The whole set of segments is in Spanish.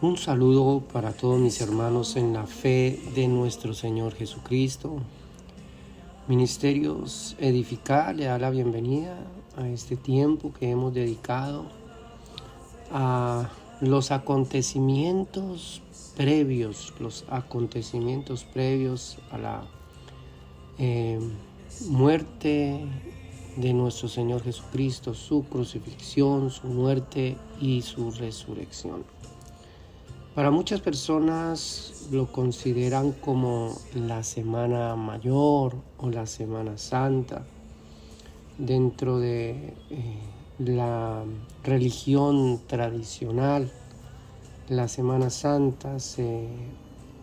Un saludo para todos mis hermanos en la fe de nuestro Señor Jesucristo. Ministerios Edificar le da la bienvenida a este tiempo que hemos dedicado a los acontecimientos previos a la muerte de nuestro Señor Jesucristo, su crucifixión, su muerte y su resurrección. Para muchas personas lo consideran como la Semana Mayor o la Semana Santa. Dentro de la religión tradicional, la Semana Santa se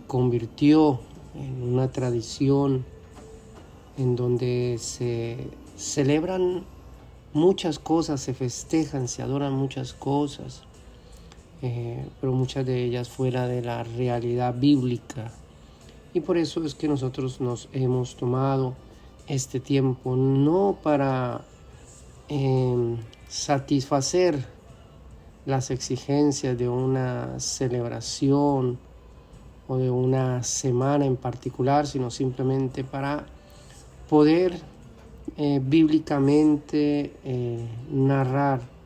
convirtió en una tradición en donde se celebran muchas cosas, se festejan, se adoran muchas cosas. Pero muchas de ellas fuera de la realidad bíblica, y por eso es que nosotros nos hemos tomado este tiempo no para satisfacer las exigencias de una celebración o de una semana en particular, sino simplemente para poder bíblicamente narrar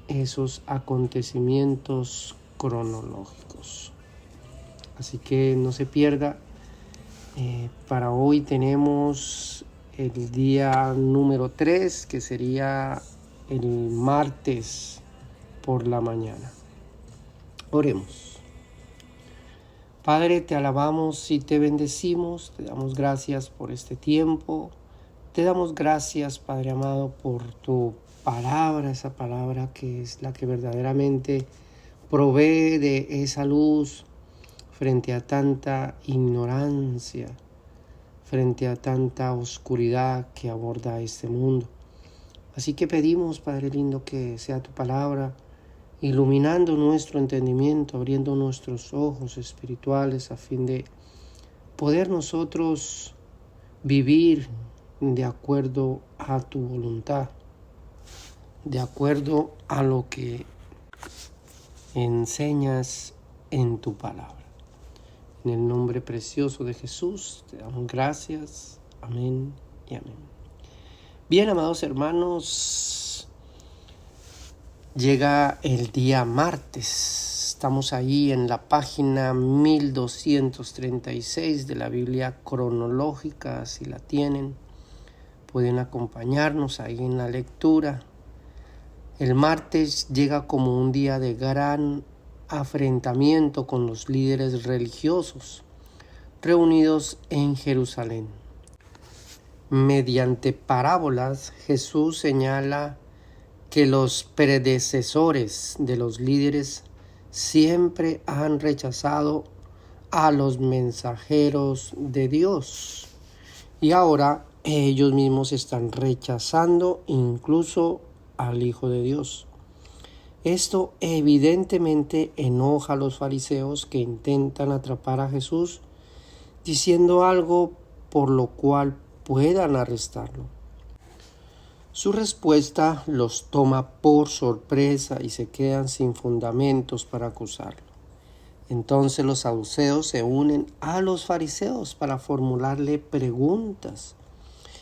esos acontecimientos cronológicos. Así que no se pierda. Para hoy tenemos el día número 3, que sería el martes por la mañana. Oremos. Padre, te alabamos y te bendecimos, te damos gracias por este tiempo. Te damos gracias, Padre amado, por tu palabra, esa palabra que es la que verdaderamente provee de esa luz frente a tanta ignorancia, frente a tanta oscuridad que aborda este mundo. Así que pedimos, Padre lindo, que sea tu palabra iluminando nuestro entendimiento, abriendo nuestros ojos espirituales a fin de poder nosotros vivir de acuerdo a tu voluntad, de acuerdo a lo que enseñas en tu palabra. En el nombre precioso de Jesús te damos gracias. Amén y amén. Bien, amados hermanos, llega el día martes. Estamos ahí en la página 1236 de la Biblia cronológica, si la tienen. Pueden acompañarnos ahí en la lectura. El martes llega como un día de gran afrentamiento con los líderes religiosos reunidos en Jerusalén. Mediante parábolas, Jesús señala que los predecesores de los líderes siempre han rechazado a los mensajeros de Dios, y ahora ellos mismos están rechazando incluso al Hijo de Dios. Esto evidentemente enoja a los fariseos, que intentan atrapar a Jesús diciendo algo por lo cual puedan arrestarlo. Su respuesta los toma por sorpresa y se quedan sin fundamentos para acusarlo. Entonces los saduceos se unen a los fariseos para formularle preguntas.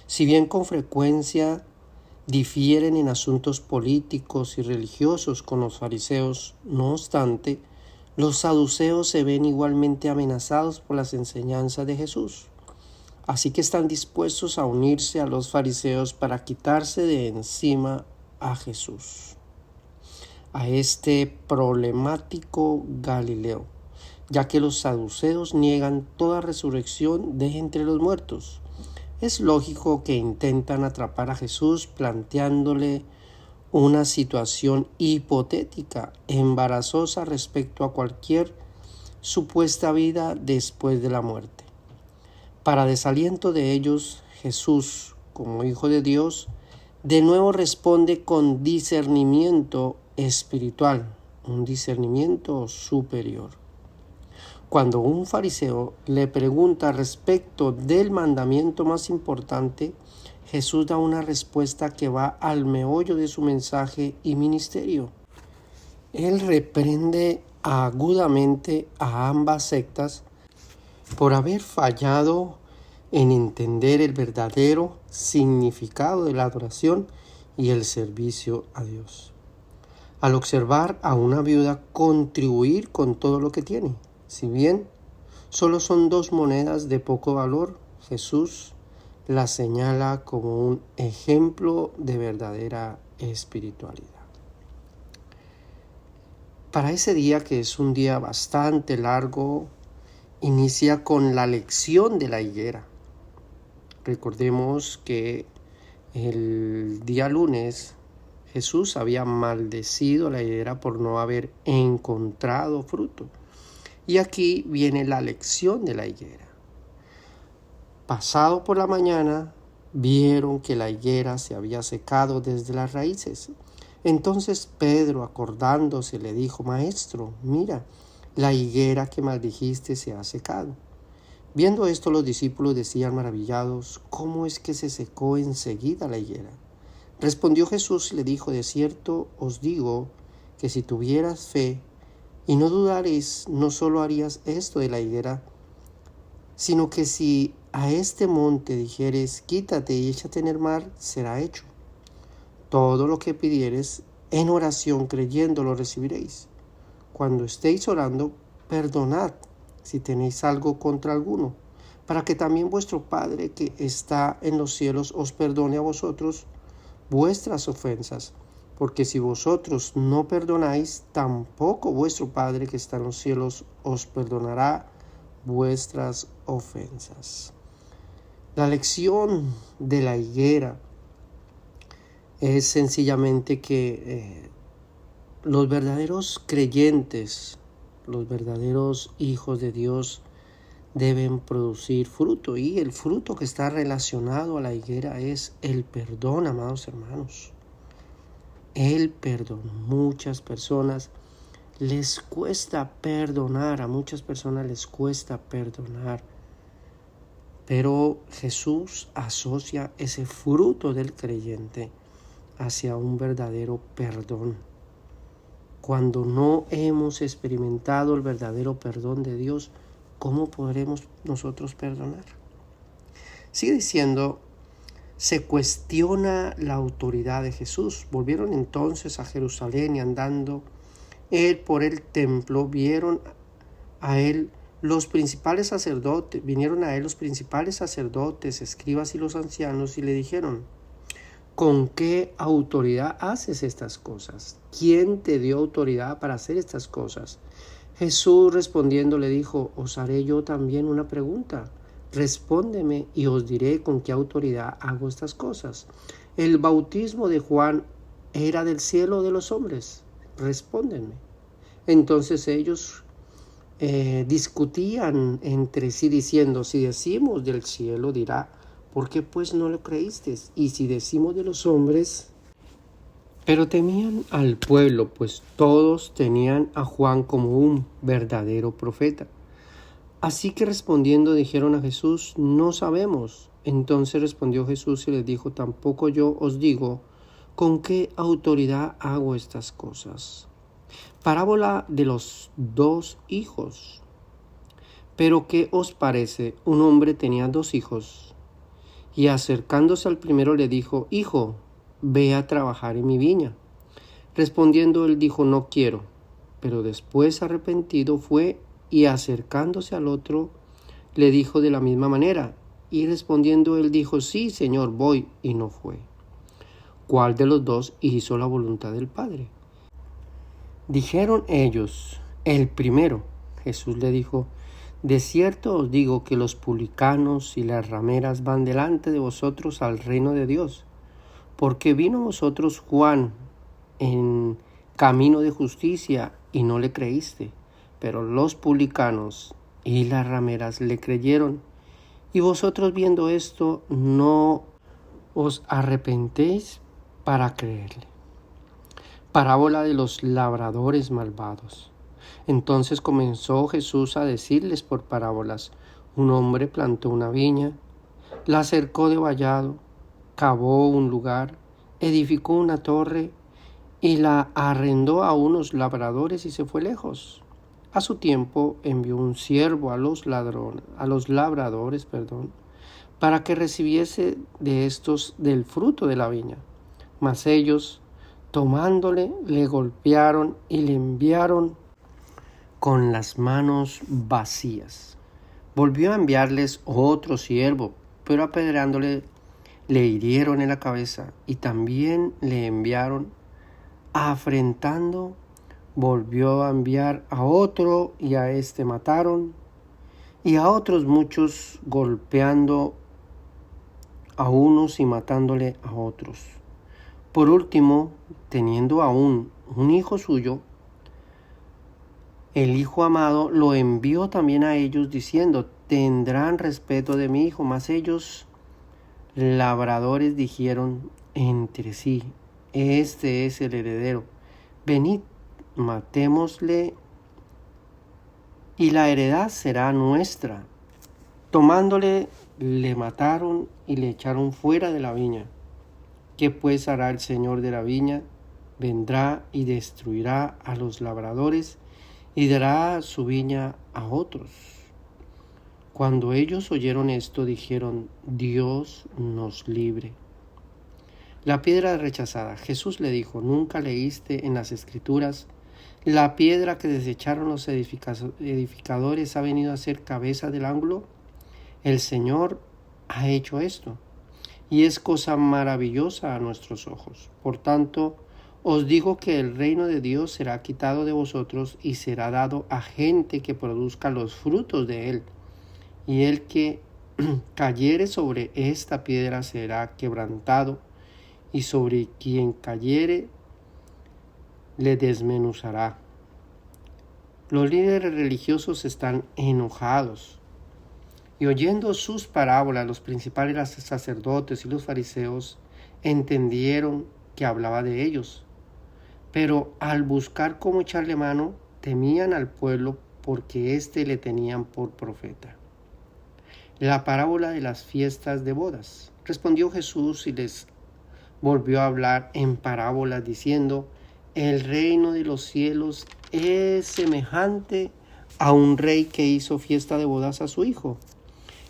Si bien con frecuencia difieren en asuntos políticos y religiosos con los fariseos, no obstante, los saduceos se ven igualmente amenazados por las enseñanzas de Jesús. Así que están dispuestos a unirse a los fariseos para quitarse de encima a Jesús, a este problemático Galileo, ya que los saduceos niegan toda resurrección de entre los muertos. Es lógico que intentan atrapar a Jesús planteándole una situación hipotética, embarazosa respecto a cualquier supuesta vida después de la muerte. Para desaliento de ellos, Jesús, como Hijo de Dios, de nuevo responde con discernimiento espiritual, un discernimiento superior. Cuando un fariseo le pregunta respecto del mandamiento más importante, Jesús da una respuesta que va al meollo de su mensaje y ministerio. Él reprende agudamente a ambas sectas por haber fallado en entender el verdadero significado de la adoración y el servicio a Dios. Al observar a una viuda contribuir con todo lo que tiene, si bien solo son 2 monedas de poco valor, Jesús la señala como un ejemplo de verdadera espiritualidad. Para ese día, que es un día bastante largo, inicia con la lección de la higuera. Recordemos que el día lunes Jesús había maldecido la higuera por no haber encontrado fruto. Y aquí viene la lección de la higuera. Pasado por la mañana, vieron que la higuera se había secado desde las raíces. Entonces Pedro, acordándose, le dijo: Maestro, mira, la higuera que maldijiste se ha secado. Viendo esto, los discípulos decían maravillados: ¿Cómo es que se secó enseguida la higuera? Respondió Jesús y le dijo: De cierto os digo que si tuvieras fe y no dudaréis, no solo harías esto de la higuera, sino que si a este monte dijeres: quítate y échate en el mar, será hecho. Todo lo que pidieres en oración creyendo lo recibiréis. Cuando estéis orando, perdonad si tenéis algo contra alguno, para que también vuestro Padre que está en los cielos os perdone a vosotros vuestras ofensas. Porque si vosotros no perdonáis, tampoco vuestro Padre que está en los cielos os perdonará vuestras ofensas. La lección de la higuera es sencillamente que los verdaderos creyentes, los verdaderos hijos de Dios, deben producir fruto, y el fruto que está relacionado a la higuera es el perdón, amados hermanos. El perdón. Muchas personas les cuesta perdonar, a muchas personas les cuesta perdonar, pero Jesús asocia ese fruto del creyente hacia un verdadero perdón. Cuando no hemos experimentado el verdadero perdón de Dios, ¿cómo podremos nosotros perdonar? Sigue diciendo: se cuestiona la autoridad de Jesús. Volvieron entonces a Jerusalén y andando él por el templo, vinieron a él los principales sacerdotes, escribas y los ancianos, y le dijeron: ¿con qué autoridad haces estas cosas? ¿Quién te dio autoridad para hacer estas cosas? Jesús respondiendo le dijo: os haré yo también una pregunta. Respóndeme y os diré con qué autoridad hago estas cosas. ¿El bautismo de Juan era del cielo o de los hombres? Respóndenme. Entonces ellos discutían entre sí diciendo: si decimos del cielo, dirá: ¿por qué pues no lo creísteis? Y si decimos de los hombres. Pero temían al pueblo, pues todos tenían a Juan como un verdadero profeta. Así que respondiendo dijeron a Jesús: no sabemos. Entonces respondió Jesús y les dijo: tampoco yo os digo con qué autoridad hago estas cosas. Parábola de los 2 hijos. Pero ¿qué os parece? Un hombre tenía 2 hijos, y acercándose al primero le dijo: hijo, ve a trabajar en mi viña. Respondiendo él dijo: no quiero. Pero después, arrepentido, fue, y acercándose al otro le dijo de la misma manera. Y respondiendo él dijo: sí, Señor, voy, y no fue. ¿Cuál de los 2 hizo la voluntad del Padre? Dijeron ellos: el primero. Jesús le dijo: de cierto os digo que los publicanos y las rameras van delante de vosotros al reino de Dios, porque vino a vosotros Juan en camino de justicia y no le creíste, pero los publicanos y las rameras le creyeron. Y vosotros, viendo esto, no os arrepentéis para creerle. Parábola de los labradores malvados. Entonces comenzó Jesús a decirles por parábolas: un hombre plantó una viña, la cercó de vallado, cavó un lugar, edificó una torre y la arrendó a unos labradores y se fue lejos. A su tiempo envió un siervo a los labradores, para que recibiese de estos del fruto de la viña. Mas ellos, tomándole, le golpearon y le enviaron con las manos vacías. Volvió a enviarles otro siervo, pero apedreándole le hirieron en la cabeza, y también le enviaron afrentando. Volvió a enviar a otro, y a éste mataron, y a otros muchos, golpeando a unos y matándole a otros. Por último, teniendo aún un hijo suyo, el hijo amado lo envió también a ellos, diciendo: tendrán respeto de mi hijo. Mas ellos, labradores, dijeron entre sí: este es el heredero, venid, matémosle, y la heredad será nuestra. Tomándole, le mataron y le echaron fuera de la viña. ¿Qué pues hará el señor de la viña? Vendrá y destruirá a los labradores y dará su viña a otros. Cuando ellos oyeron esto, dijeron: Dios nos libre. La piedra rechazada. Jesús le dijo: ¿nunca leíste en las Escrituras: la piedra que desecharon los edificadores ha venido a ser cabeza del ángulo? El Señor ha hecho esto, y es cosa maravillosa a nuestros ojos. Por tanto, os digo que el reino de Dios será quitado de vosotros y será dado a gente que produzca los frutos de él. Y el que cayere sobre esta piedra será quebrantado, y sobre quien cayere le desmenuzará. Los líderes religiosos están enojados, y oyendo sus parábolas, los principales sacerdotes y los fariseos entendieron que hablaba de ellos. Pero al buscar cómo echarle mano, temían al pueblo, porque éste le tenían por profeta. La parábola de las fiestas de bodas. Respondió Jesús y les volvió a hablar en parábolas, diciendo: el reino de los cielos es semejante a un rey que hizo fiesta de bodas a su hijo,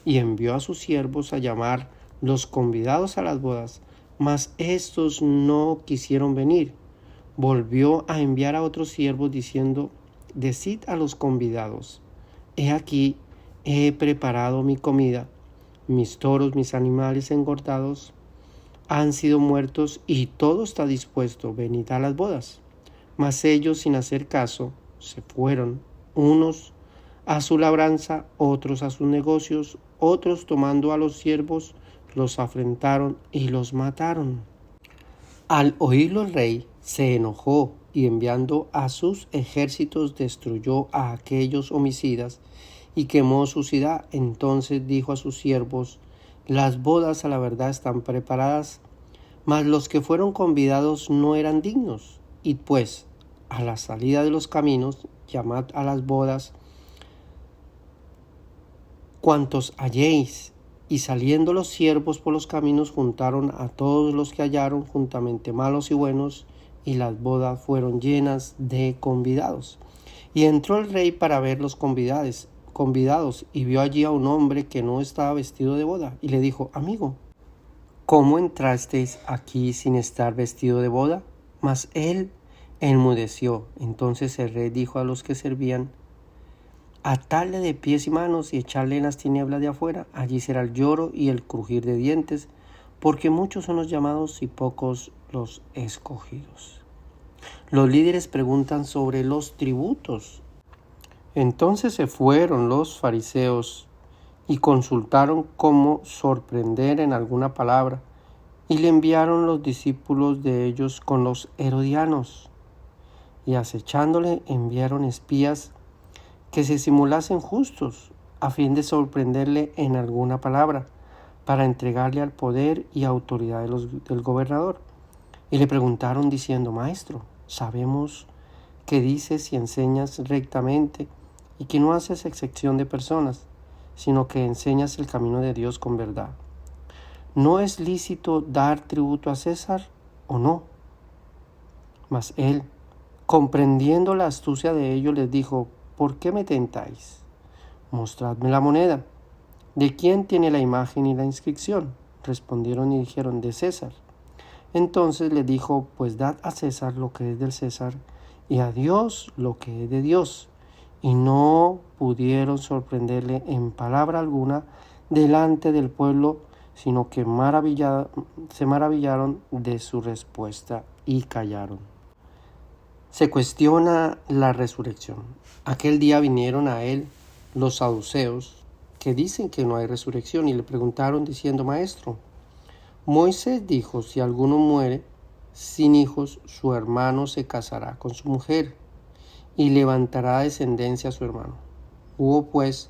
y envió a sus siervos a llamar los convidados a las bodas, mas éstos no quisieron venir. Volvió a enviar a otros siervos, diciendo: decid a los convidados: he aquí, he preparado mi comida, mis toros, mis animales engordados han sido muertos, y todo está dispuesto, venid a las bodas. Mas ellos, sin hacer caso, se fueron, unos a su labranza, otros a sus negocios. Otros, tomando a los siervos, los afrentaron y los mataron. Al oírlo el rey se enojó, y enviando a sus ejércitos destruyó a aquellos homicidas y quemó su ciudad. Entonces dijo a sus siervos: las bodas a la verdad están preparadas, mas los que fueron convidados no eran dignos. Id pues a la salida de los caminos, llamad a las bodas cuantos halléis. Y saliendo los siervos por los caminos, juntaron a todos los que hallaron, juntamente malos y buenos, y las bodas fueron llenas de convidados. Y entró el rey para ver los convidados, y vio allí a un hombre que no estaba vestido de boda, y le dijo: amigo, ¿cómo entrasteis aquí sin estar vestido de boda? Mas él enmudeció. Entonces el rey dijo a los que servían: atadle de pies y manos y echarle en las tinieblas de afuera. Allí será el lloro y el crujir de dientes, porque muchos son los llamados y pocos los escogidos. Los líderes preguntan sobre los tributos. Entonces se fueron los fariseos y consultaron cómo sorprender en alguna palabra, y le enviaron los discípulos de ellos con los herodianos, y acechándole enviaron espías que se simulasen justos, a fin de sorprenderle en alguna palabra, para entregarle al poder y autoridad del gobernador. Y le preguntaron diciendo: Maestro, sabemos que dices y enseñas rectamente, y que no haces excepción de personas, sino que enseñas el camino de Dios con verdad. ¿No es lícito dar tributo a César o no? Mas él, comprendiendo la astucia de ellos, les dijo: ¿por qué me tentáis? Mostradme la moneda. ¿De quién tiene la imagen y la inscripción? Respondieron y dijeron, de César. Entonces le dijo, pues dad a César lo que es del César y a Dios lo que es de Dios. Y no pudieron sorprenderle en palabra alguna delante del pueblo, sino que se maravillaron de su respuesta y callaron. Se cuestiona la resurrección. Aquel día vinieron a él los saduceos, que dicen que no hay resurrección, y le preguntaron diciendo, Maestro, Moisés dijo, si alguno muere sin hijos, su hermano se casará con su mujer y levantará descendencia a su hermano. Hubo pues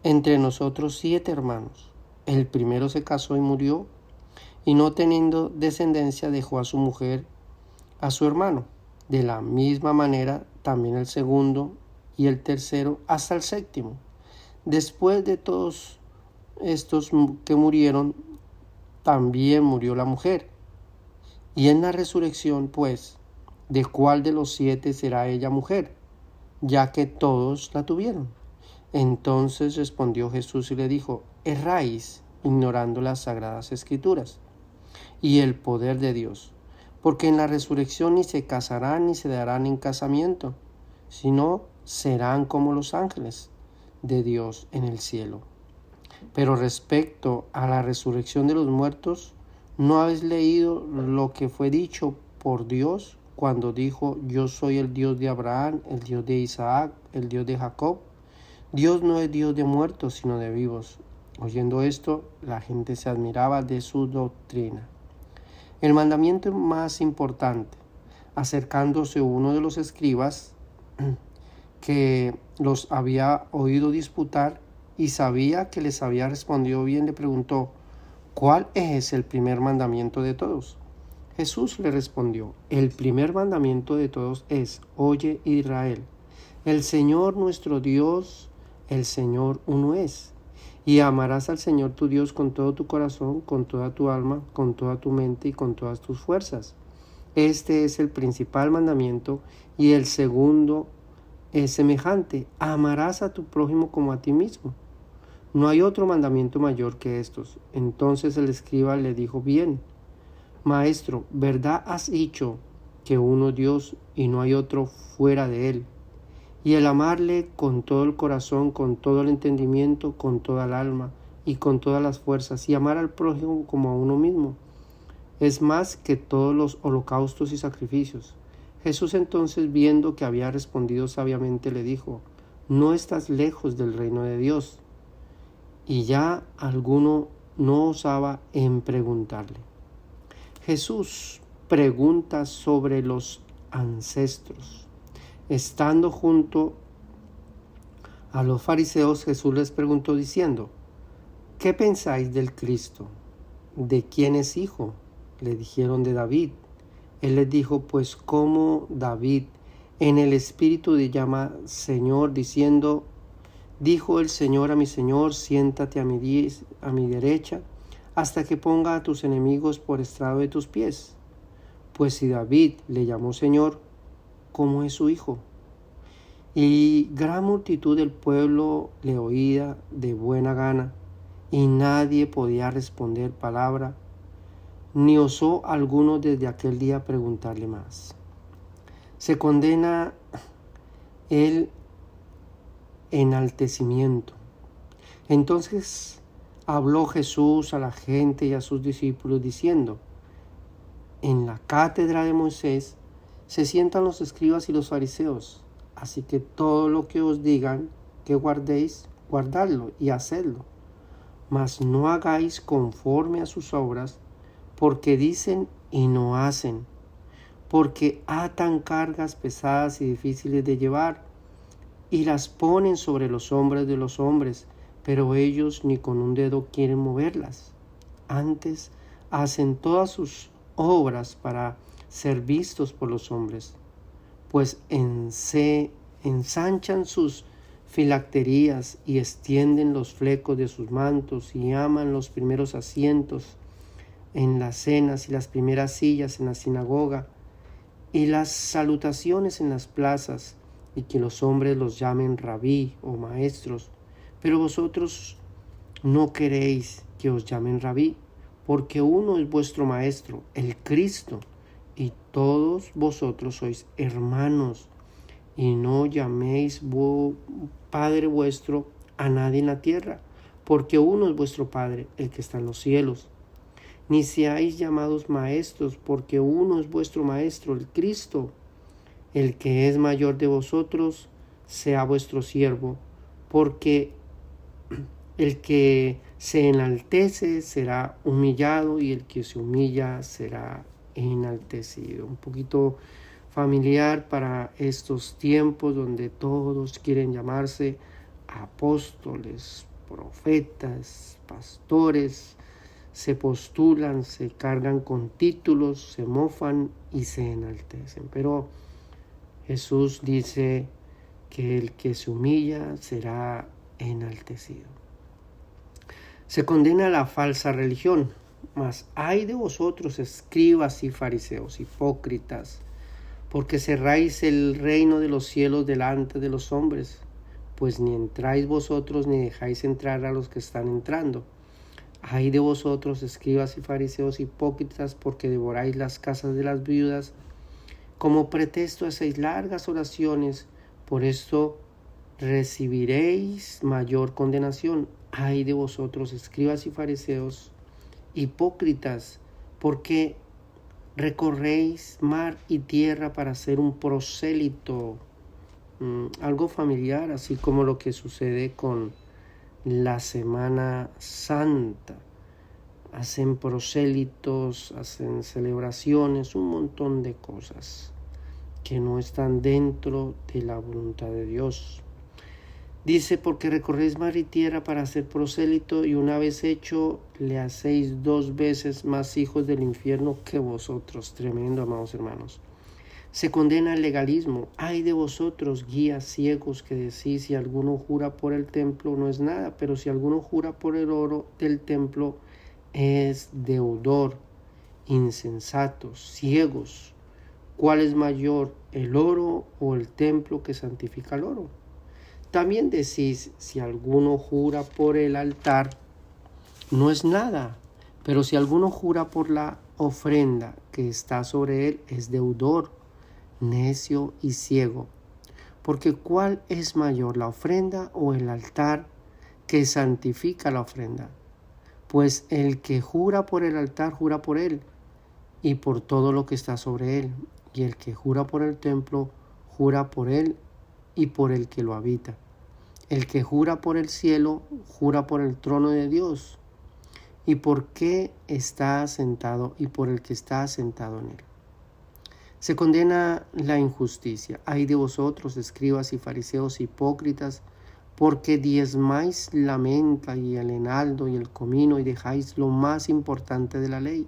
entre nosotros 7 hermanos. El primero se casó y murió, y no teniendo descendencia dejó a su mujer a su hermano. De la misma manera también el segundo y el tercero hasta el séptimo. Después de todos estos que murieron, también murió la mujer. Y en la resurrección, pues, ¿de cuál de los 7 será ella mujer? Ya que todos la tuvieron. Entonces respondió Jesús y le dijo, erráis, ignorando las sagradas escrituras y el poder de Dios, porque en la resurrección ni se casarán ni se darán en casamiento, sino serán como los ángeles de Dios en el cielo. Pero respecto a la resurrección de los muertos, ¿no habéis leído lo que fue dicho por Dios cuando dijo, yo soy el Dios de Abraham, el Dios de Isaac, el Dios de Jacob? Dios no es Dios de muertos, sino de vivos. Oyendo esto, la gente se admiraba de su doctrina. El mandamiento más importante, acercándose uno de los escribas que los había oído disputar y sabía que les había respondido bien, le preguntó, ¿cuál es el primer mandamiento de todos? Jesús le respondió, el primer mandamiento de todos es, oye Israel, el Señor nuestro Dios, el Señor uno es. Y amarás al Señor tu Dios con todo tu corazón, con toda tu alma, con toda tu mente y con todas tus fuerzas. Este es el principal mandamiento, y el segundo es semejante, amarás a tu prójimo como a ti mismo. No hay otro mandamiento mayor que estos. Entonces el escriba le dijo, bien, Maestro, ¿verdad has dicho que uno es Dios y no hay otro fuera de él? Y el amarle con todo el corazón, con todo el entendimiento, con toda el alma y con todas las fuerzas, y amar al prójimo como a uno mismo, es más que todos los holocaustos y sacrificios. Jesús entonces, viendo que había respondido sabiamente, le dijo, no estás lejos del reino de Dios. Y ya alguno no osaba en preguntarle. Jesús pregunta sobre los ancestros. Estando junto a los fariseos, Jesús les preguntó diciendo, ¿qué pensáis del Cristo? ¿De quién es hijo? Le dijeron, de David. Él les dijo, pues como David en el Espíritu le llama Señor, diciendo, dijo el Señor a mi Señor, siéntate a mi derecha, hasta que ponga a tus enemigos por estrado de tus pies. Pues si David le llamó Señor, ¿cómo es su hijo? Y gran multitud del pueblo le oía de buena gana, y nadie podía responder palabra, ni osó alguno desde aquel día preguntarle más. Se condena el enaltecimiento. Entonces habló Jesús a la gente y a sus discípulos diciendo, en la cátedra de Moisés se sientan los escribas y los fariseos, así que todo lo que os digan que guardéis, guardadlo y hacedlo, mas no hagáis conforme a sus obras, porque dicen y no hacen, porque atan cargas pesadas y difíciles de llevar, y las ponen sobre los hombros de los hombres, pero ellos ni con un dedo quieren moverlas. Antes hacen todas sus obras para ser vistos por los hombres, pues ensanchan sus filacterías y extienden los flecos de sus mantos y aman los primeros asientos en las cenas y las primeras sillas en la sinagoga y las salutaciones en las plazas y que los hombres los llamen rabí o maestros, pero vosotros no queréis que os llamen rabí, porque uno es vuestro maestro, el Cristo, y todos vosotros sois hermanos, y no llaméis Padre vuestro a nadie en la tierra, porque uno es vuestro Padre, el que está en los cielos. Ni seáis llamados maestros, porque uno es vuestro Maestro, el Cristo. El que es mayor de vosotros sea vuestro siervo, porque el que se enaltece será humillado y el que se humilla será enaltecido. Un poquito familiar para estos tiempos donde todos quieren llamarse apóstoles, profetas, pastores, se postulan, se cargan con títulos, se mofan y se enaltecen. Pero Jesús dice que el que se humilla será enaltecido. Se condena la falsa religión, mas ay de vosotros, escribas y fariseos, hipócritas, porque cerráis el reino de los cielos delante de los hombres, pues ni entráis vosotros ni dejáis entrar a los que están entrando. Ay de vosotros, escribas y fariseos hipócritas, porque devoráis las casas de las viudas, como pretexto hacéis largas oraciones, por esto recibiréis mayor condenación. Ay de vosotros, escribas y fariseos hipócritas, porque recorréis mar y tierra para ser un prosélito, algo familiar, así como lo que sucede con la Semana Santa. Hacen prosélitos, hacen celebraciones, un montón de cosas que no están dentro de la voluntad de Dios. Dice, porque recorréis mar y tierra para hacer prosélito, y una vez hecho, le hacéis 2 veces más hijos del infierno que vosotros. Tremendo, amados hermanos. Se condena el legalismo. Ay de vosotros, guías ciegos, que decís, si alguno jura por el templo no es nada, pero si alguno jura por el oro del templo es deudor. Insensatos, ciegos. ¿Cuál es mayor, el oro o el templo que santifica el oro? También decís, si alguno jura por el altar no es nada, pero si alguno jura por la ofrenda que está sobre él es deudor. Necio y ciego, porque ¿cuál es mayor, la ofrenda o el altar que santifica la ofrenda? Pues el que jura por el altar jura por él y por todo lo que está sobre él, y el que jura por el templo jura por él y por el que lo habita. El que jura por el cielo jura por el trono de Dios y por qué está sentado y por el que está sentado en él. Se condena la injusticia. Ay de vosotros, escribas y fariseos hipócritas, porque diezmáis la menta y el enaldo y el comino y dejáis lo más importante de la ley,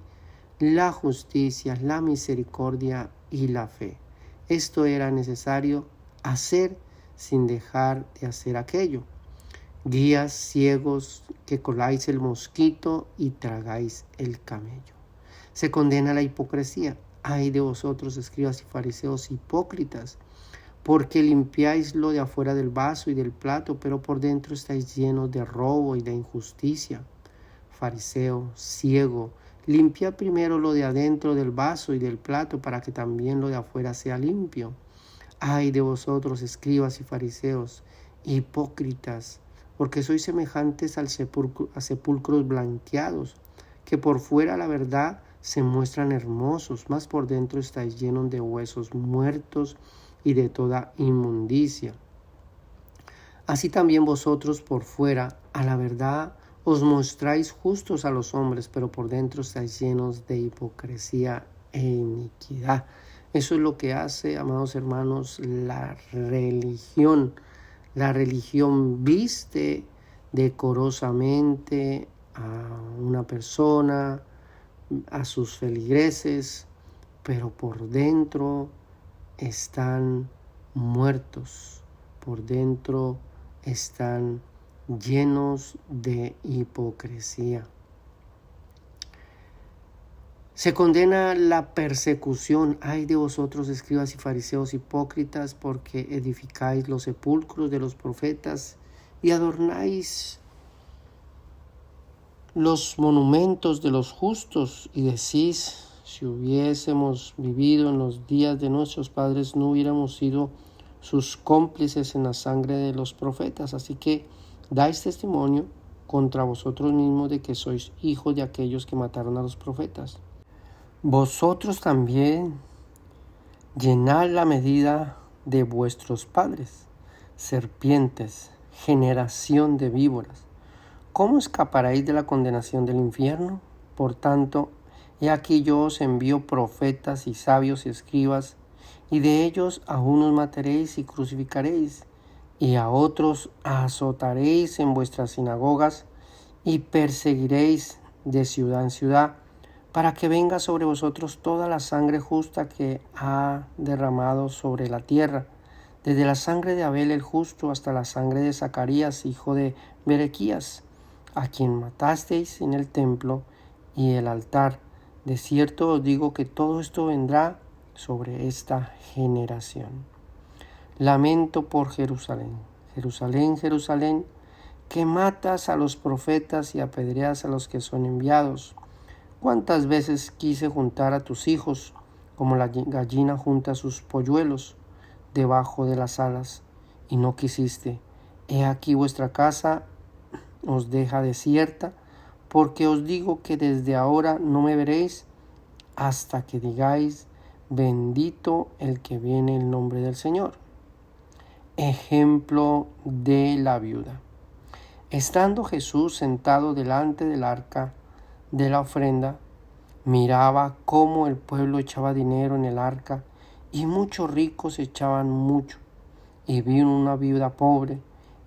la justicia, la misericordia y la fe. Esto era necesario hacer sin dejar de hacer aquello. Guías ciegos que coláis el mosquito y tragáis el camello. Se condena la hipocresía. Ay de vosotros, escribas y fariseos hipócritas, porque limpiáis lo de afuera del vaso y del plato, pero por dentro estáis llenos de robo y de injusticia. Fariseo, ciego, limpia primero lo de adentro del vaso y del plato, para que también lo de afuera sea limpio. Ay de vosotros, escribas y fariseos hipócritas, porque sois semejantes a sepulcros blanqueados, que por fuera la verdad se muestran hermosos, mas por dentro estáis llenos de huesos muertos y de toda inmundicia. Así también vosotros por fuera, a la verdad, os mostráis justos a los hombres, pero por dentro estáis llenos de hipocresía e iniquidad. Eso es lo que hace, amados hermanos, la religión. La religión viste decorosamente a una persona, a sus feligreses, pero por dentro están muertos, por dentro están llenos de hipocresía. Se condena la persecución. Ay de vosotros, escribas y fariseos hipócritas, porque edificáis los sepulcros de los profetas y adornáis los monumentos de los justos, y decís: si hubiésemos vivido en los días de nuestros padres, no hubiéramos sido sus cómplices en la sangre de los profetas. Así que dais testimonio contra vosotros mismos de que sois hijos de aquellos que mataron a los profetas. Vosotros también llenad la medida de vuestros padres, serpientes, generación de víboras. ¿Cómo escaparéis de la condenación del infierno? Por tanto, he aquí yo os envío profetas y sabios y escribas, y de ellos a unos mataréis y crucificaréis, y a otros azotaréis en vuestras sinagogas, y perseguiréis de ciudad en ciudad, para que venga sobre vosotros toda la sangre justa que ha derramado sobre la tierra, desde la sangre de Abel el justo hasta la sangre de Zacarías, hijo de Berequías, a quien matasteis en el templo y el altar. De cierto os digo que todo esto vendrá sobre esta generación. Lamento por Jerusalén. Jerusalén, Jerusalén, que matas a los profetas y apedreas a los que son enviados. ¿Cuántas veces quise juntar a tus hijos, como la gallina junta sus polluelos debajo de las alas, y no quisiste? He aquí vuestra casa os deja desierta, porque os digo que desde ahora no me veréis hasta que digáis: bendito el que viene en el nombre del Señor. Ejemplo de la viuda. Estando Jesús sentado delante del arca de la ofrenda, miraba cómo el pueblo echaba dinero en el arca, y muchos ricos echaban mucho. Y vino una viuda pobre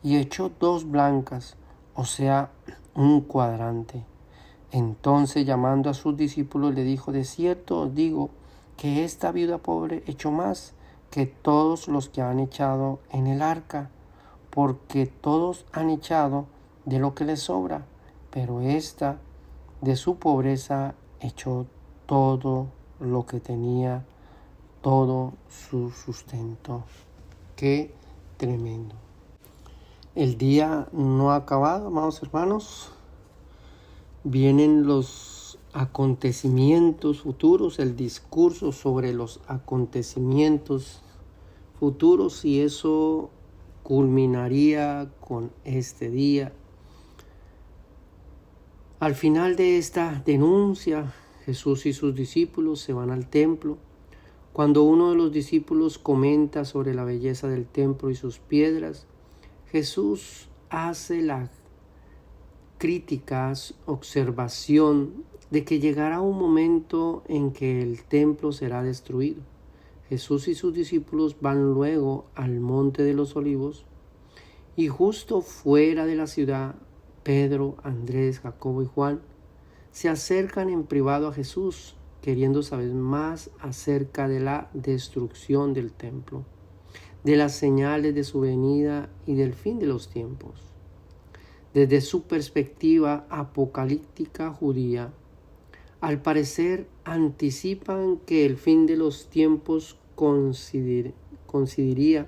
y echó 2 blancas, o sea, un cuadrante. Entonces, llamando a sus discípulos, le dijo: de cierto os digo que esta viuda pobre echó más que todos los que han echado en el arca, porque todos han echado de lo que les sobra, pero esta de su pobreza echó todo lo que tenía, todo su sustento. Qué tremendo. El día no ha acabado, amados hermanos. Vienen los acontecimientos futuros, el discurso sobre los acontecimientos futuros, y eso culminaría con este día. Al final de esta denuncia, Jesús y sus discípulos se van al templo. Cuando uno de los discípulos comenta sobre la belleza del templo y sus piedras, Jesús hace la crítica, observación de que llegará un momento en que el templo será destruido. Jesús y sus discípulos van luego al Monte de los Olivos, y justo fuera de la ciudad, Pedro, Andrés, Jacobo y Juan se acercan en privado a Jesús, queriendo saber más acerca de la destrucción del templo, de las señales de su venida y del fin de los tiempos. Desde su perspectiva apocalíptica judía, al parecer anticipan que el fin de los tiempos coincidiría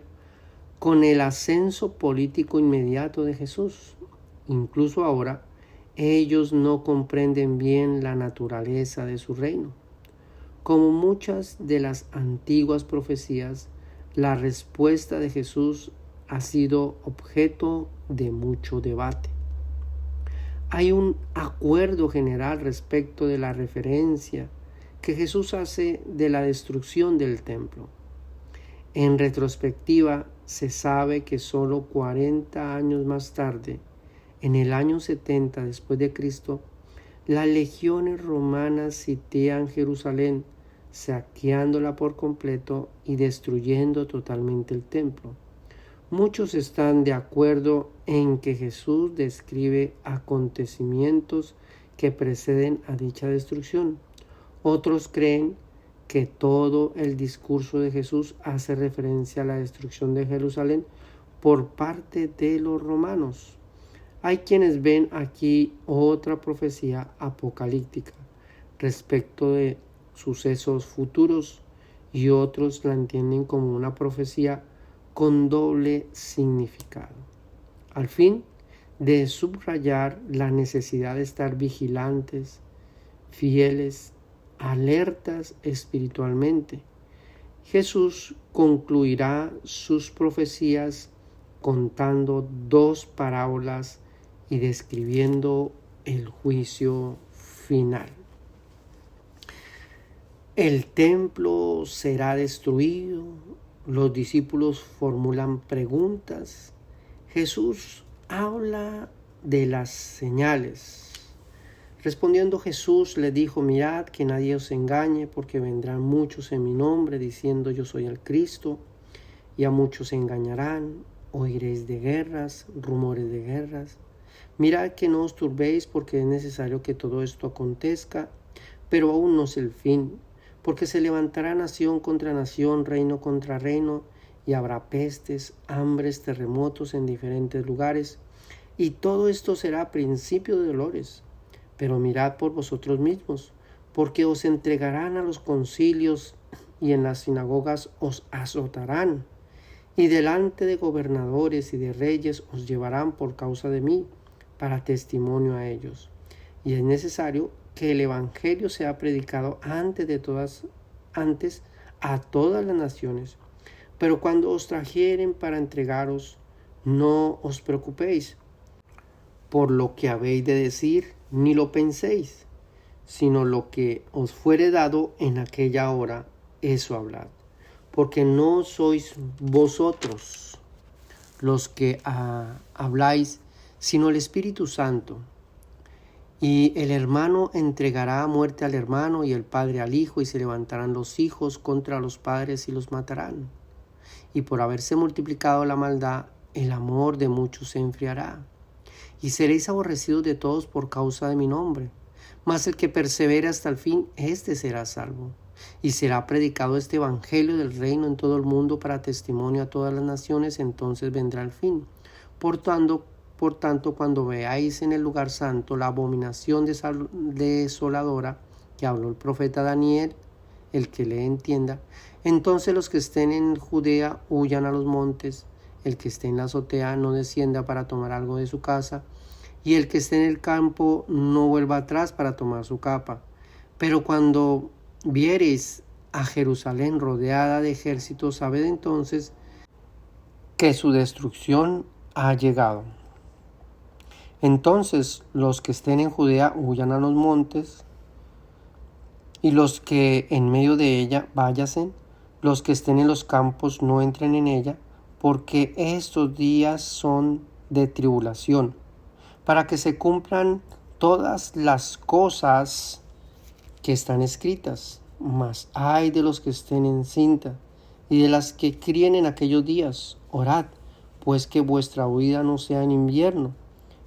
con el ascenso político inmediato de Jesús. Incluso ahora, ellos no comprenden bien la naturaleza de su reino. Como muchas de las antiguas profecías, la respuesta de Jesús ha sido objeto de mucho debate. Hay un acuerdo general respecto de la referencia que Jesús hace de la destrucción del templo. En retrospectiva, se sabe que solo 40 años más tarde, en el año 70 después de Cristo, las legiones romanas sitian Jerusalén, saqueándola por completo y destruyendo totalmente el templo. Muchos están de acuerdo en que Jesús describe acontecimientos que preceden a dicha destrucción. Otros creen que todo el discurso de Jesús hace referencia a la destrucción de Jerusalén por parte de los romanos. Hay quienes ven aquí otra profecía apocalíptica, respecto de sucesos futuros y otros la entienden como una profecía con doble significado. Al fin de subrayar la necesidad de estar vigilantes, fieles, alertas espiritualmente, Jesús concluirá sus profecías contando dos parábolas y describiendo el juicio final. El templo será destruido, los discípulos formulan preguntas, Jesús habla de las señales. Respondiendo Jesús le dijo: mirad que nadie os engañe, porque vendrán muchos en mi nombre diciendo yo soy el Cristo, y a muchos se engañarán. Oiréis de guerras, rumores de guerras. Mirad que no os turbéis, porque es necesario que todo esto acontezca, pero aún no es el fin, porque se levantará nación contra nación, reino contra reino, y habrá pestes, hambres, terremotos en diferentes lugares, y todo esto será principio de dolores. Pero mirad por vosotros mismos, porque os entregarán a los concilios y en las sinagogas os azotarán, y delante de gobernadores y de reyes os llevarán por causa de mí, para testimonio a ellos. Y es necesario que el evangelio sea predicado antes a todas las naciones. Pero cuando os trajeren para entregaros, no os preocupéis por lo que habéis de decir, ni lo penséis, sino lo que os fuere dado en aquella hora, eso hablad. Porque no sois vosotros los que habláis, sino el Espíritu Santo. Y el hermano entregará a muerte al hermano y el padre al hijo, y se levantarán los hijos contra los padres y los matarán. Y por haberse multiplicado la maldad, el amor de muchos se enfriará. Y seréis aborrecidos de todos por causa de mi nombre. Mas el que persevere hasta el fin, éste será salvo. Y será predicado este evangelio del reino en todo el mundo para testimonio a todas las naciones, entonces vendrá el fin. Por tanto, cuando veáis en el lugar santo la abominación desoladora que habló el profeta Daniel, el que le entienda, entonces los que estén en Judea huyan a los montes, el que esté en la azotea no descienda para tomar algo de su casa, y el que esté en el campo no vuelva atrás para tomar su capa. Pero cuando viereis a Jerusalén rodeada de ejércitos, sabed entonces que su destrucción ha llegado. Entonces los que estén en Judea huyan a los montes, y los que en medio de ella váyasen, los que estén en los campos no entren en ella, porque estos días son de tribulación, para que se cumplan todas las cosas que están escritas. Mas ay de los que estén en cinta y de las que críen en aquellos días. Orad, pues que vuestra huida no sea en invierno,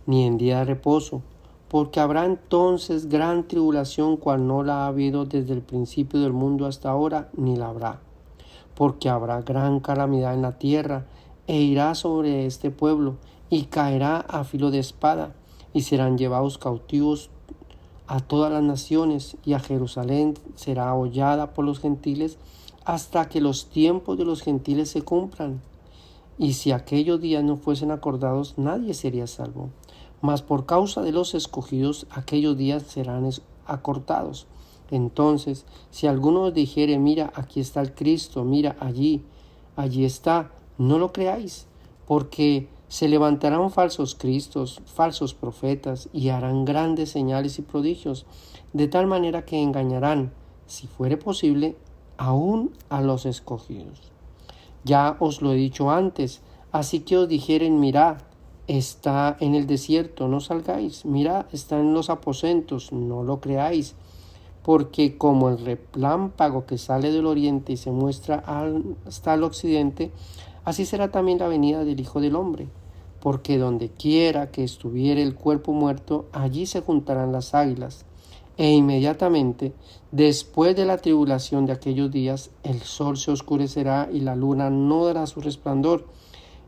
ni en día de reposo, porque habrá entonces gran tribulación, cual no la ha habido desde el principio del mundo hasta ahora, ni la habrá. Porque habrá gran calamidad en la tierra, e irá sobre este pueblo, y caerá a filo de espada, y serán llevados cautivos a todas las naciones, y a Jerusalén será hollada por los gentiles, hasta que los tiempos de los gentiles se cumplan. Y si aquellos días no fuesen acordados, nadie sería salvo. Mas por causa de los escogidos, aquellos días serán acortados. Entonces, si alguno os dijere: mira, aquí está el Cristo, mira, allí está, no lo creáis, porque se levantarán falsos cristos, falsos profetas, y harán grandes señales y prodigios, de tal manera que engañarán, si fuere posible, aún a los escogidos. Ya os lo he dicho antes, así que os dijeren: mirad, está en el desierto, no salgáis, mirad, está en los aposentos, no lo creáis. Porque como el relámpago que sale del oriente y se muestra hasta el occidente, así será también la venida del Hijo del Hombre. Porque donde quiera que estuviere el cuerpo muerto, allí se juntarán las águilas. E inmediatamente, después de la tribulación de aquellos días, el sol se oscurecerá y la luna no dará su resplandor,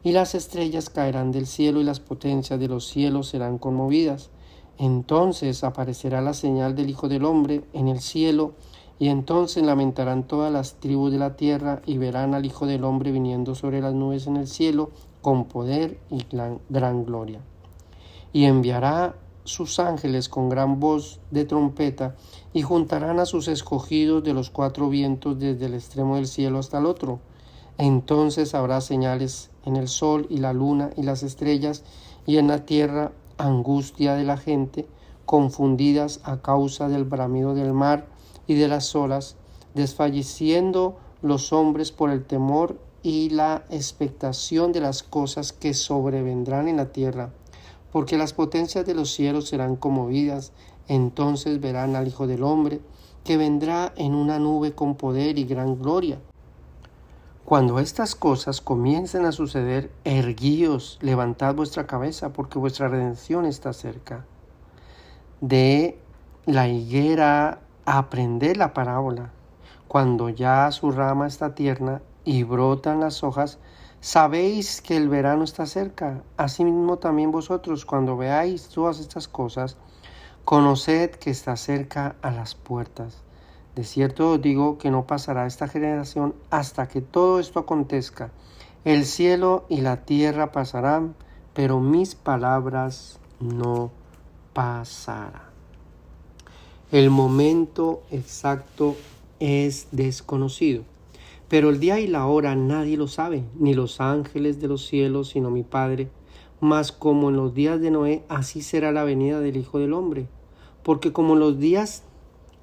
y las estrellas caerán del cielo y las potencias de los cielos serán conmovidas. Entonces aparecerá la señal del Hijo del Hombre en el cielo, y entonces lamentarán todas las tribus de la tierra y verán al Hijo del Hombre viniendo sobre las nubes en el cielo con poder y gran gloria. Y enviará sus ángeles con gran voz de trompeta, y juntarán a sus escogidos de los cuatro vientos desde el extremo del cielo hasta el otro. Entonces habrá señales en el sol y la luna y las estrellas, y en la tierra angustia de la gente, confundidas a causa del bramido del mar y de las olas, desfalleciendo los hombres por el temor y la expectación de las cosas que sobrevendrán en la tierra, porque las potencias de los cielos serán conmovidas. Entonces verán al Hijo del Hombre, que vendrá en una nube con poder y gran gloria. Cuando estas cosas comiencen a suceder, erguíos, levantad vuestra cabeza, porque vuestra redención está cerca. De la higuera aprended la parábola. Cuando ya su rama está tierna y brotan las hojas, sabéis que el verano está cerca. Asimismo también vosotros, cuando veáis todas estas cosas, conoced que está cerca a las puertas. De cierto os digo que no pasará esta generación hasta que todo esto acontezca. El cielo y la tierra pasarán, pero mis palabras no pasarán. El momento exacto es desconocido, pero el día y la hora nadie lo sabe, ni los ángeles de los cielos, sino mi Padre. Mas como en los días de Noé, así será la venida del Hijo del Hombre. Porque como en los días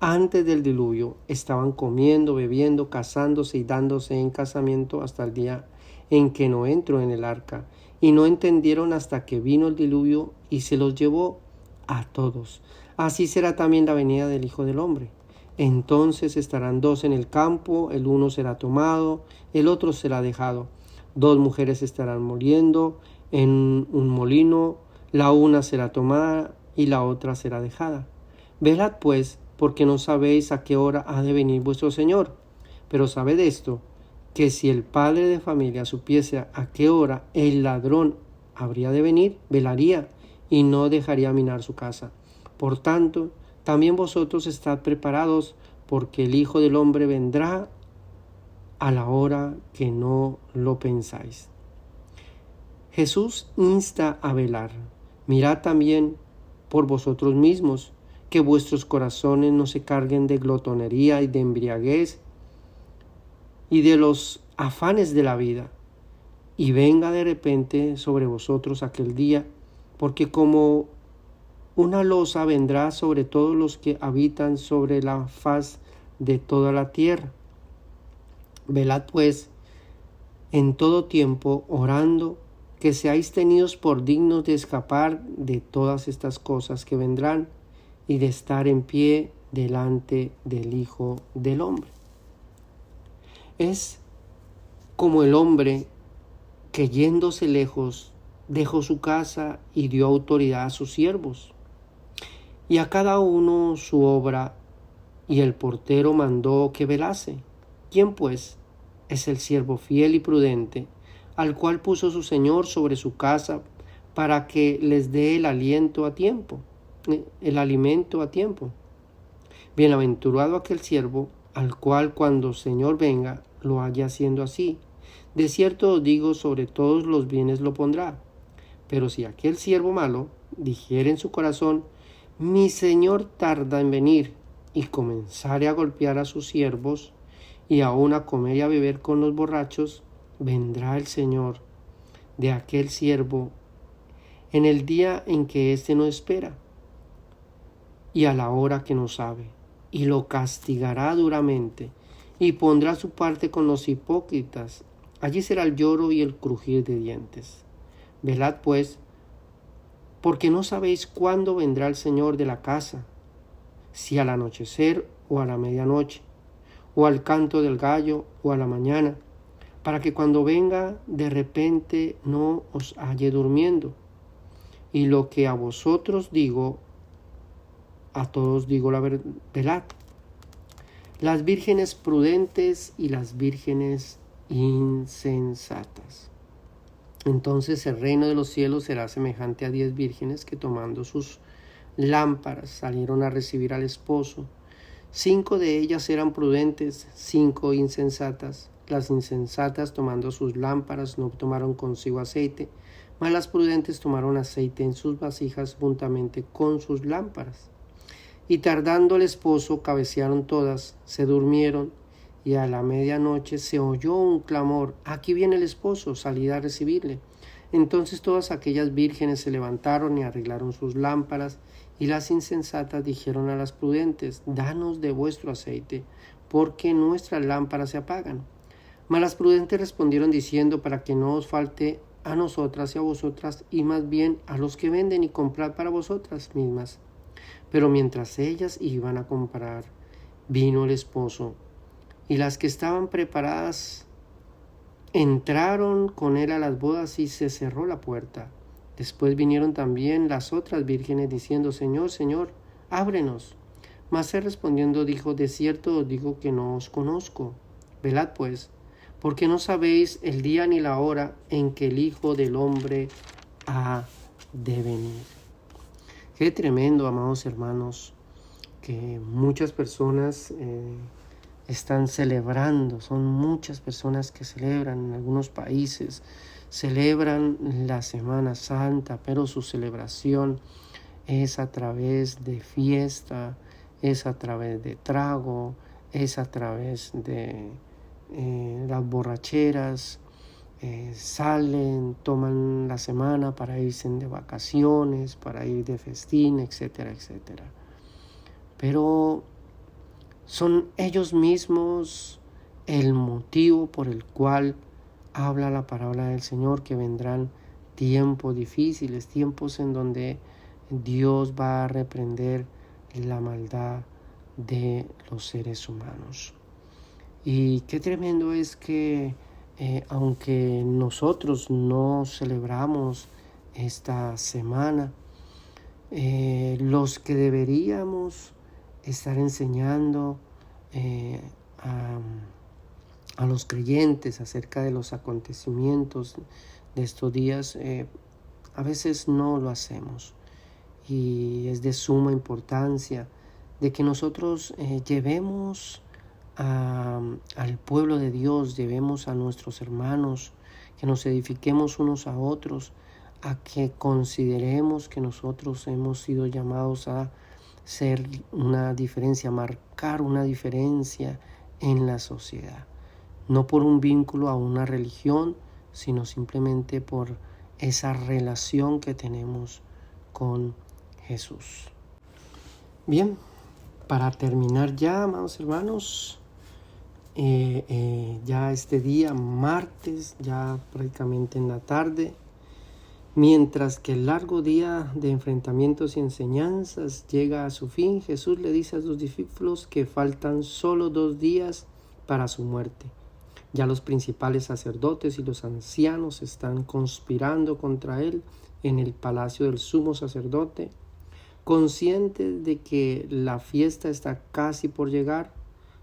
antes del diluvio estaban comiendo, bebiendo, casándose y dándose en casamiento hasta el día en que Noé entró en el arca, y no entendieron hasta que vino el diluvio y se los llevó a todos. Así será también la venida del Hijo del Hombre. Entonces estarán dos en el campo, el uno será tomado, el otro será dejado. Dos mujeres estarán moliendo en un molino, la una será tomada y la otra será dejada. Velad pues, porque no sabéis a qué hora ha de venir vuestro Señor. Pero sabed esto, que si el padre de familia supiese a qué hora el ladrón habría de venir, velaría y no dejaría minar su casa. Por tanto, también vosotros estad preparados, porque el Hijo del Hombre vendrá a la hora que no lo pensáis. Jesús insta a velar. Mirad también por vosotros mismos, que vuestros corazones no se carguen de glotonería y de embriaguez y de los afanes de la vida, y venga de repente sobre vosotros aquel día, porque como una losa vendrá sobre todos los que habitan sobre la faz de toda la tierra. Velad pues en todo tiempo, orando, que seáis tenidos por dignos de escapar de todas estas cosas que vendrán, y de estar en pie delante del Hijo del Hombre. Es como el hombre que, yéndose lejos, dejó su casa y dio autoridad a sus siervos, y a cada uno su obra, y el portero mandó que velase. ¿Quién pues es el siervo fiel y prudente, al cual puso su Señor sobre su casa para que les dé el alimento a tiempo? Bienaventurado aquel siervo al cual cuando Señor venga lo haya haciendo así. De cierto os digo, sobre todos los bienes lo pondrá. Pero si aquel siervo malo dijere en su corazón, mi Señor tarda en venir, y comenzare a golpear a sus siervos, y aun a comer y a beber con los borrachos, vendrá el Señor de aquel siervo en el día en que éste no espera, y a la hora que no sabe, y lo castigará duramente, y pondrá su parte con los hipócritas. Allí será el lloro y el crujir de dientes. Velad pues, porque no sabéis cuándo vendrá el Señor de la casa, si al anochecer o a la medianoche, o al canto del gallo o a la mañana, para que cuando venga de repente no os halle durmiendo. Y lo que a vosotros digo, a todos digo la verdad. Las vírgenes prudentes y las vírgenes insensatas. Entonces el reino de los cielos será semejante a 10 vírgenes que, tomando sus lámparas salieron a recibir al esposo. 5 de ellas eran prudentes, 5 insensatas. Las insensatas, tomando sus lámparas, no tomaron consigo aceite, mas las prudentes tomaron aceite en sus vasijas juntamente con sus lámparas. Y tardando el esposo, cabecearon todas, se durmieron, y a la medianoche se oyó un clamor: aquí viene el esposo, salid a recibirle. Entonces todas aquellas vírgenes se levantaron y arreglaron sus lámparas, y las insensatas dijeron a las prudentes: danos de vuestro aceite, porque nuestras lámparas se apagan. Mas las prudentes respondieron diciendo: para que no os falte a nosotras y a vosotras, y más bien a los que venden, y comprad para vosotras mismas. Pero mientras ellas iban a comprar, vino el esposo, y las que estaban preparadas entraron con él a las bodas, y se cerró la puerta. Después vinieron también las otras vírgenes diciendo: Señor, Señor, ábrenos. Mas él respondiendo dijo: de cierto os digo que no os conozco. Velad pues, porque no sabéis el día ni la hora en que el Hijo del Hombre ha de venir. Qué tremendo, amados hermanos, que muchas personas están celebrando. Son muchas personas que celebran. En algunos países celebran la Semana Santa, pero su celebración es a través de fiesta, es a través de trago, es a través de las borracheras. Salen, toman la semana para irse de vacaciones, para ir de festín, etcétera, etcétera. Pero son ellos mismos el motivo por el cual habla la palabra del Señor, que vendrán tiempos difíciles, tiempos en donde Dios va a reprender la maldad de los seres humanos. Y qué tremendo es que aunque nosotros no celebramos esta semana, los que deberíamos estar enseñando a los creyentes acerca de los acontecimientos de estos días, a veces no lo hacemos. Y es de suma importancia de que nosotros llevemos al pueblo de Dios, llevemos a nuestros hermanos, que nos edifiquemos unos a otros, a que consideremos que nosotros hemos sido llamados a ser una diferencia, marcar una diferencia en la sociedad. No por un vínculo a una religión, sino simplemente por esa relación que tenemos con Jesús. Bien, para terminar ya, amados hermanos, ya este día, martes, ya prácticamente en la tarde, mientras que el largo día de enfrentamientos y enseñanzas llega a su fin, Jesús le dice a sus discípulos que faltan solo 2 días para su muerte. Ya los principales sacerdotes y los ancianos están conspirando contra él en el palacio del sumo sacerdote, conscientes de que la fiesta está casi por llegar.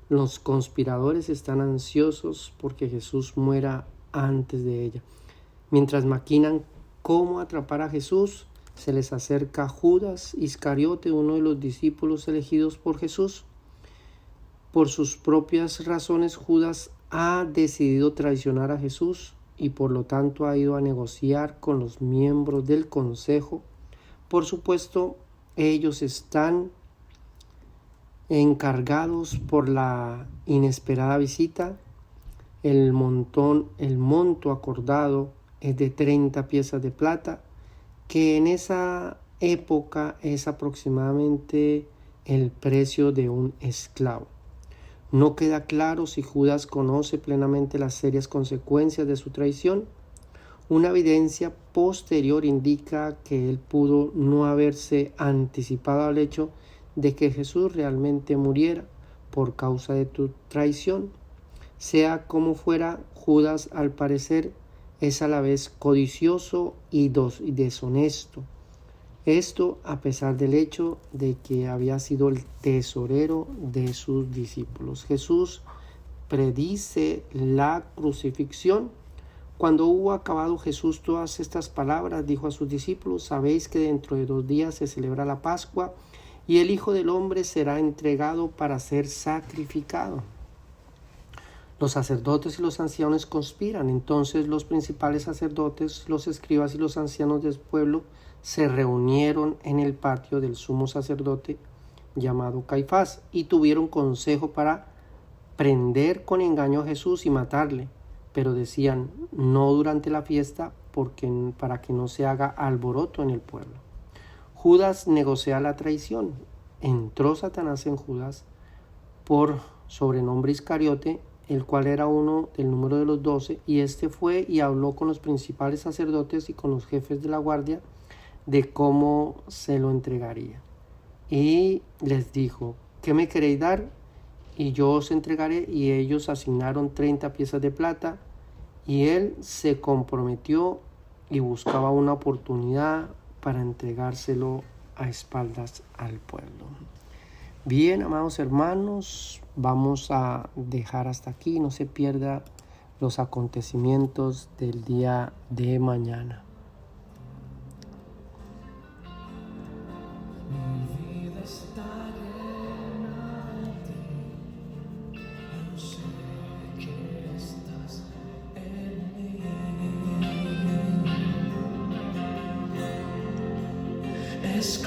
Los conspiradores están ansiosos porque Jesús muera antes de ella. Mientras maquinan cómo atrapar a Jesús, se les acerca Judas Iscariote, uno de los discípulos elegidos por Jesús. Por sus propias razones, Judas ha decidido traicionar a Jesús y por lo tanto ha ido a negociar con los miembros del consejo. Por supuesto, ellos están encargados por la inesperada visita. El monto acordado es de 30 piezas de plata, que en esa época es aproximadamente el precio de un esclavo. No queda claro si Judas conoce plenamente las serias consecuencias de su traición. Una evidencia posterior indica que él pudo no haberse anticipado al hecho de que Jesús realmente muriera por causa de tu traición. Sea como fuera, Judas al parecer es a la vez codicioso y deshonesto. Esto a pesar del hecho de que había sido el tesorero de sus discípulos. Jesús predice la crucifixión Cuando hubo acabado Jesús todas estas palabras, dijo a sus discípulos: sabéis que dentro de 2 días se celebra la Pascua, y el Hijo del Hombre será entregado para ser sacrificado. Los sacerdotes y los ancianos conspiran. Entonces los principales sacerdotes, los escribas y los ancianos del pueblo se reunieron en el patio del sumo sacerdote llamado Caifás y tuvieron consejo para prender con engaño a Jesús y matarle. Pero decían: no durante la fiesta, para que no se haga alboroto en el pueblo. Judas negocia la traición. Entró Satanás en Judas, por sobrenombre Iscariote, el cual era uno del número de los 12, y este fue y habló con los principales sacerdotes y con los jefes de la guardia de cómo se lo entregaría. Y les dijo: ¿qué me queréis dar? Y yo os entregaré. Y ellos asignaron 30 piezas de plata, y él se comprometió y buscaba una oportunidad para entregárselo a espaldas al pueblo. Bien, amados hermanos, vamos a dejar hasta aquí. No se pierda los acontecimientos del día de mañana. Mi vida está llena de ti. Yo sé que estás en mí. Es